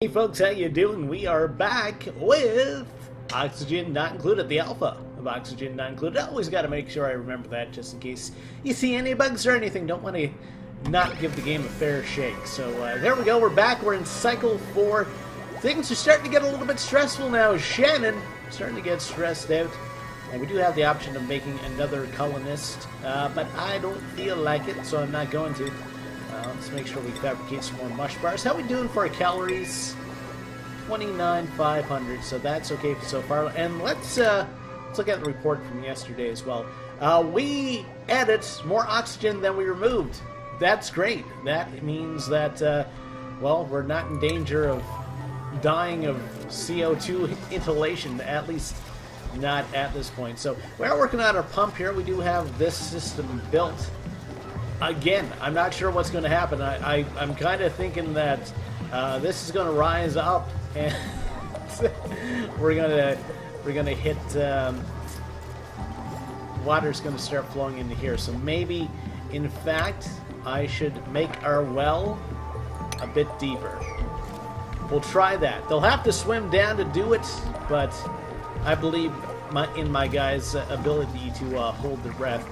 Hey folks, how you doing? We are back with Oxygen Not Included, the alpha of Oxygen Not Included. I always got to make sure I remember that just in case you see any bugs or anything. Don't want to not give the game a fair shake. So there we go, we're back. We're in Cycle 4. Things are starting to get a little bit stressful now. Shannon starting to get stressed out. And we do have the option of making another colonist, but I don't feel like it, so I'm not going to. Let's make sure we fabricate some more mush bars. How are we doing for our calories? 29,500, so that's okay so far. And let's look at the report from yesterday as well. We added more oxygen than we removed. That's great. That means that, well, we're not in danger of dying of CO2 inhalation, at least not at this point. So we are working on our pump here. We do have this system built. Again, I'm not sure what's going to happen. I'm kind of thinking that this is going to rise up, and we're gonna hit. Water's going to start flowing into here. So maybe, in fact, I should make our well a bit deeper. We'll try that. They'll have to swim down to do it, but I believe in my guys' ability to hold their breath.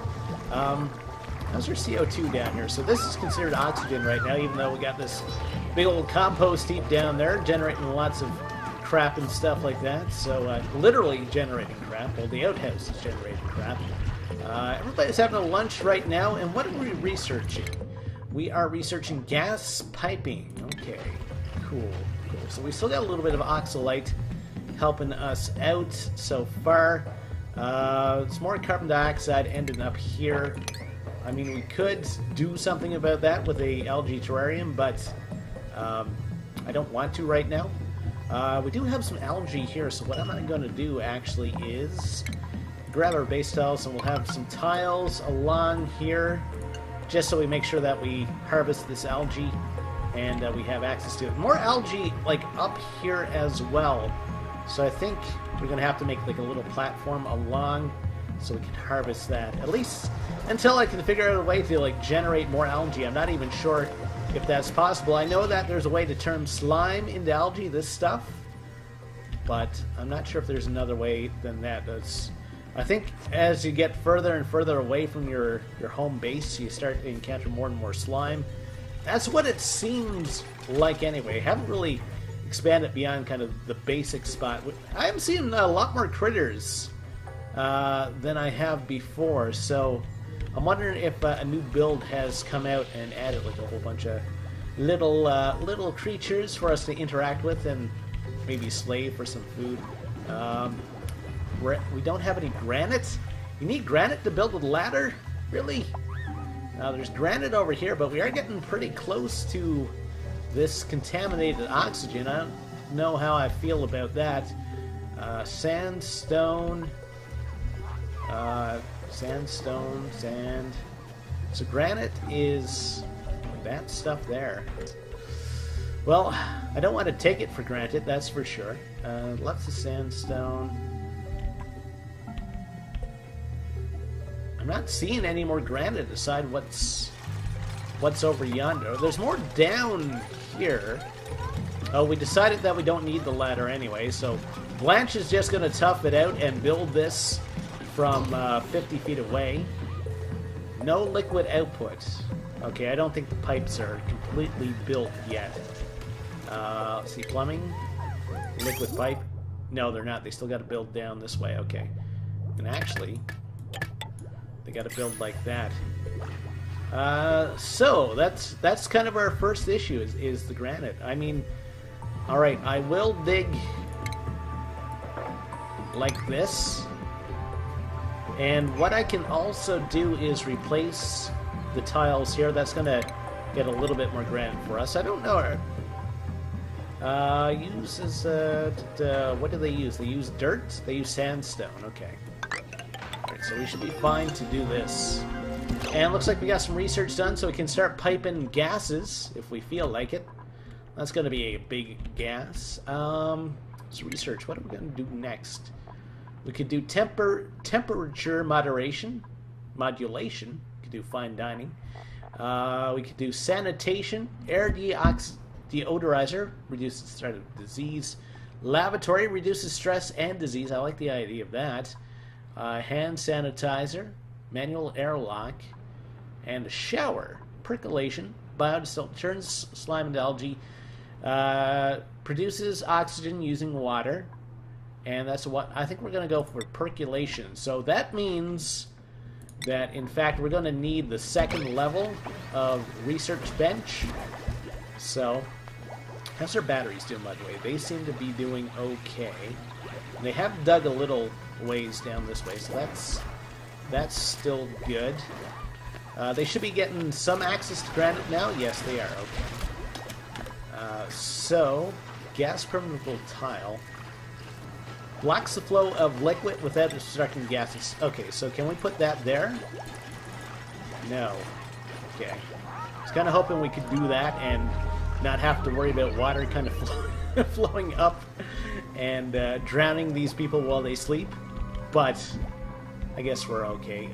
How's our CO2 down here? So this is considered oxygen right now, even though we got this big old compost heap down there generating lots of crap and stuff like that. So literally generating crap. Well, the outhouse is generating crap. Everybody's having a lunch right now, and what are we researching? We are researching gas piping. Okay, cool. So we still got a little bit of oxalite helping us out so far. It's more carbon dioxide ending up here. I mean, we could do something about that with a algae terrarium, but I don't want to right now. We do have some algae here, so what I'm going to do actually is grab our base tiles, and we'll have some tiles along here, just so we make sure that we harvest this algae and we have access to it. More algae, like, up here as well. So I think we're going to have to make, like, a little platform along so we can harvest that. At least until I can figure out a way to, like, generate more algae. I'm not even sure if that's possible. I know that there's a way to turn slime into algae, this stuff, but I'm not sure if there's another way than that. I think as you get further and further away from your home base, you start to encounter more and more slime. That's what it seems like anyway. I haven't really expanded beyond kind of the basic spot. I am seeing a lot more critters than I have before, so I'm wondering if a new build has come out and added like a whole bunch of little creatures for us to interact with and maybe slay for some food. We don't have any granite. You need granite to build a ladder? Really? There's granite over here, but we are getting pretty close to this contaminated oxygen. I don't know how I feel about that. Sandstone. Sandstone, sand. So granite is that stuff there. Well, I don't want to take it for granted, that's for sure. Lots of sandstone. I'm not seeing any more granite aside what's over yonder. There's more down here. Oh, we decided that we don't need the ladder anyway, so Blanche is just going to tough it out and build this from 50 feet away. No liquid output. Okay, I don't think the pipes are completely built yet. Let's see, plumbing, liquid pipe. No, they're not. They still got to build down this way. Okay, and actually, they got to build like that. So that's kind of our first issue is the granite. I mean, all right, I will dig like this. And what I can also do is replace the tiles here. That's going to get a little bit more granite for us. I don't know. Uses, what do they use? They use dirt? They use sandstone. Okay. Alright, so we should be fine to do this. And looks like we got some research done, so we can start piping gases if we feel like it. That's going to be a big gas. Let's research. What are we going to do next? We could do temperature modulation. We could do fine dining. We could do sanitation, air Deodorizer reduces the threat of disease. Lavatory reduces stress and disease. I like the idea of that. Hand sanitizer, manual airlock, and a shower. Percolation, biodiesel, turns slime into algae, produces oxygen using water, and that's what I think we're going to go for percolation. So that means that, in fact, we're going to need the second level of research bench. So, how's their batteries doing, by the way? They seem to be doing okay. They have dug a little ways down this way, so that's still good. They should be getting some access to granite now. Yes, they are. Okay. So, gas permeable tile blocks the flow of liquid without obstructing gases. Okay, so can we put that there? No. Okay. I was kind of hoping we could do that and not have to worry about water kind of flowing up and drowning these people while they sleep, but I guess we're okay.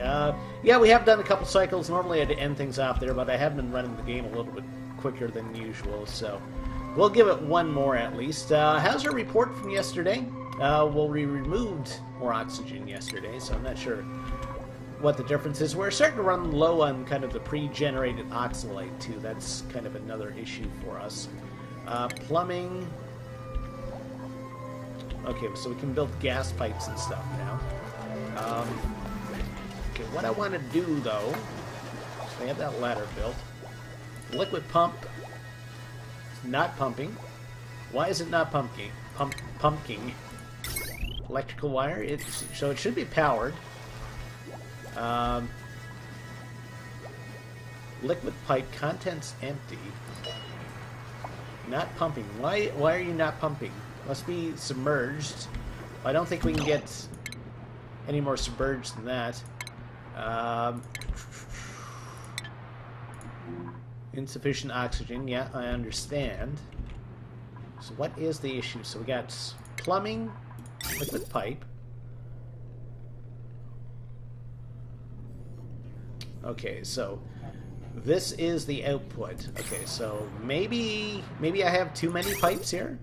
Yeah, we have done a couple cycles. Normally I'd end things off there, but I have been running the game a little bit quicker than usual, so we'll give it one more at least. How's our report from yesterday? Well, we removed more oxygen yesterday, so I'm not sure what the difference is. We're starting to run low on kind of the pre-generated oxalate, too. That's kind of another issue for us. Plumbing. Okay, so we can build gas pipes and stuff now. Okay, what I want to do, though, so I have that ladder built. Liquid pump. It's not pumping. Why is it not pumping? Pumping. Electrical wire. So it should be powered. Liquid pipe, contents empty. Not pumping. Why are you not pumping? Must be submerged. I don't think we can get any more submerged than that. Insufficient oxygen. Yeah, I understand. So what is the issue? So we got plumbing, liquid pipe. Okay, so this is the output. Okay, so maybe I have too many pipes here.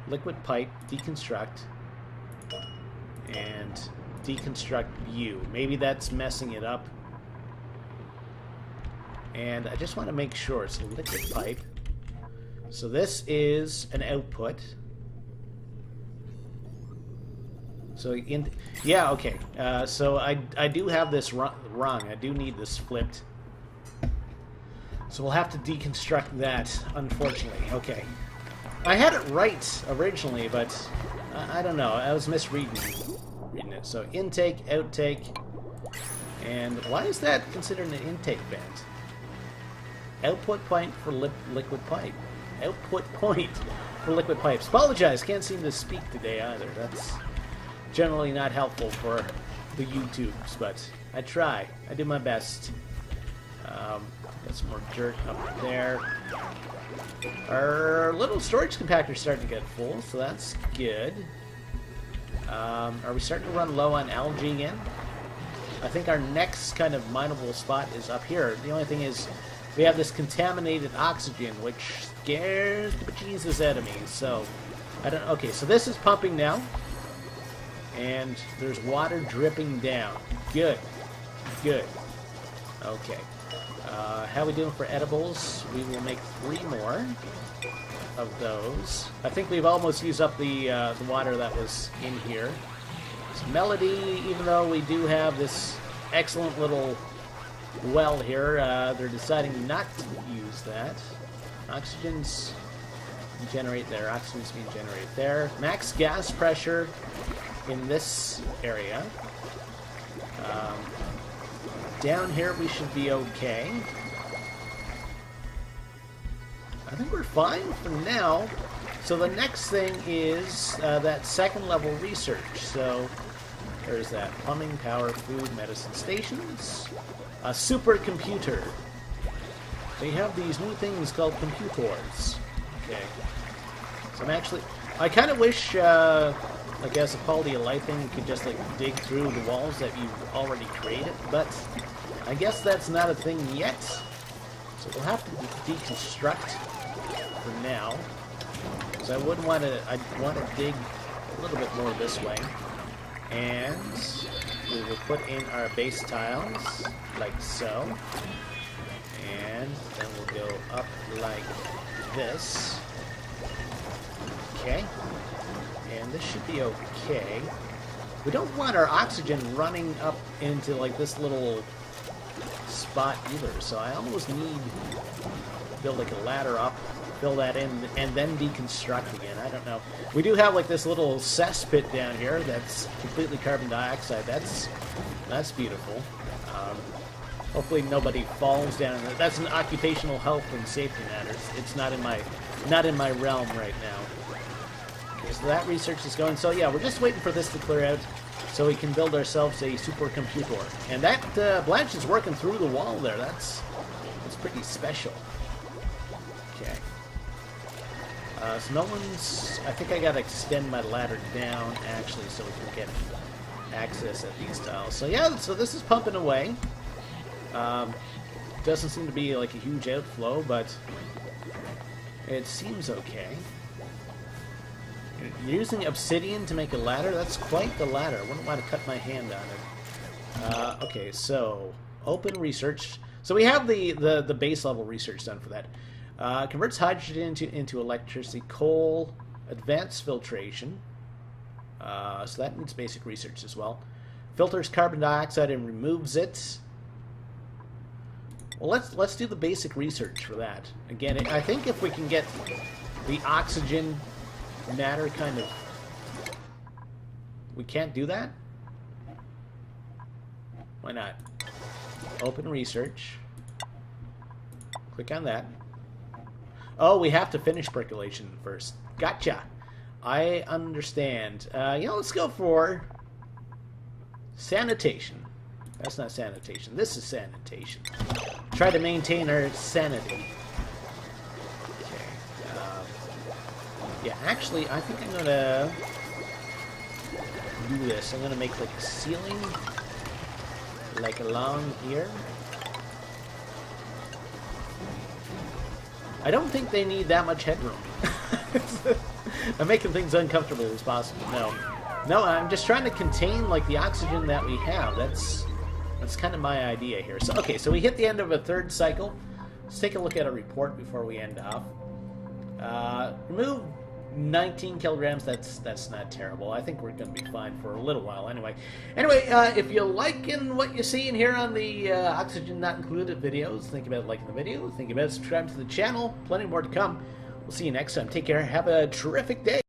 Liquid pipe, deconstruct, and deconstruct view. Maybe that's messing it up. And I just want to make sure. So liquid pipe. So this is an output. So yeah, okay. So I do have this wrong. I do need this flipped. So we'll have to deconstruct that, unfortunately. Okay. I had it right originally, but I don't know. I was misreading it. So intake, outtake, and why is that considered an intake vent? Output point for liquid pipe. Output point for liquid pipes. Apologize, can't seem to speak today either. That's generally not helpful for the YouTubes, but I try. I do my best. Got some more dirt up there. Our little storage compactor's starting to get full, so that's good. Are we starting to run low on algae again? I think our next kind of mineable spot is up here. The only thing is we have this contaminated oxygen, which scares the bejesus out of me. So, I don't. Okay, so this is pumping now. And there's water dripping down. Good. Good. Okay. How are we doing for edibles? We will make 3 more of those. I think we've almost used up the water that was in here. It's Melody, even though we do have this excellent little well here, they're deciding not to use that. Oxygen's generate there. Oxygen's being generated there. Max gas pressure in this area. Down here we should be okay. I think we're fine for now. So the next thing is that second level research. So there's that plumbing, power, food, medicine stations. A supercomputer. They have these new things called computers. Okay. So I kind of wish, I guess, a quality of life thing, you could just, like, dig through the walls that you've already created, but I guess that's not a thing yet. So we'll have to deconstruct for now. Because I would want to, I'd want to dig a little bit more this way. And we will put in our base tiles, like so. And then we'll go up like this. Okay. And this should be okay. We don't want our oxygen running up into like this little spot either, so I almost need to build like a ladder up, fill that in, and then deconstruct again. I don't know. We do have like this little cesspit down here that's completely carbon dioxide. That's beautiful. Hopefully nobody falls down. That's an occupational health and safety matter. It's not in my realm right now. Okay, so that research is going. So yeah, we're just waiting for this to clear out so we can build ourselves a supercomputer. And that Blanche is working through the wall there. That's pretty special. Okay. So no one's... I think I gotta extend my ladder down, actually, so we can get access at these tiles. So yeah, so this is pumping away. Doesn't seem to be like a huge outflow, but it seems okay. You're using obsidian to make a ladder? That's quite the ladder. I wouldn't want to cut my hand on it. Okay, so open research. So we have the base level research done for that. Converts hydrogen into electricity. Coal, advanced filtration. So that needs basic research as well. Filters carbon dioxide and removes it. Well, let's do the basic research for that. Again, I think if we can get the oxygen matter kind of... We can't do that? Why not? Open research. Click on that. Oh, we have to finish percolation first. Gotcha. I understand. Let's go for sanitation. That's not sanitation. This is sanitation. Try to maintain our sanity. Okay. Yeah, actually, I think I'm gonna do this. I'm gonna make like a ceiling, like along here. I don't think they need that much headroom. I'm making things uncomfortable as possible. No, I'm just trying to contain like the oxygen that we have. That's kind of my idea here. So okay, so we hit the end of a third cycle. Let's take a look at a report before we end off. Remove 19 kilograms. That's not terrible. I think we're going to be fine for a little while anyway. Anyway, if you're liking what you're seeing here on the Oxygen Not Included videos, think about liking the video. Think about subscribing to the channel. Plenty more to come. We'll see you next time. Take care. Have a terrific day.